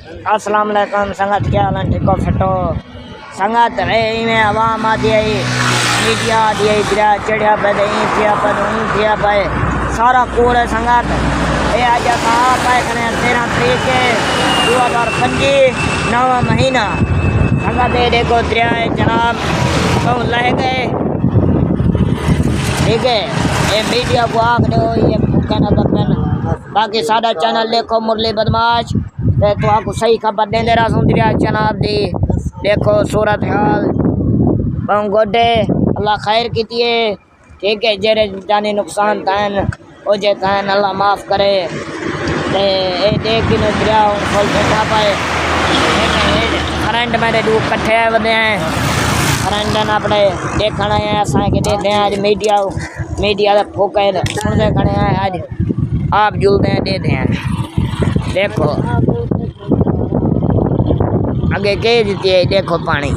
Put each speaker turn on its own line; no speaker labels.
अस्सलाम वालेकुम संगत क्या हाल है ठीक हो फटो संगत रे में आवाम आदि आई मीडिया आदि आई दरिया चढ़िया पे दई थिया पे ऊं थिया पे सारा कोड़ संगत ए आज साहब पाए खने 13 तारीख के 2025 9वां महीना संगत ए देखो दरिया जनाब तो लह गए ठीक है ये मीडिया को आख दो ये कहना बन बाकी सादा चैनल देखो मुरली बदमाश तो आपको सही खबर देंदे रहा सुंदरिया जनाब दी देखो सूरत हाल बहु गोडे अल्लाह खैर कीतिए ठीक है जेरे जाने नुकसान तैन ओ जे तैन अल्लाह माफ करे ते ए देख दिन दरिया खोल बैठा पाए करंट मेरे दू इकट्ठे वदे हैं करंट अपने देखना है असा के देते हैं आज मीडिया दा फोका सुनते खड़े हैं आज आप जुलते हैं देते हैं देखो आगे के देती है देखो पानी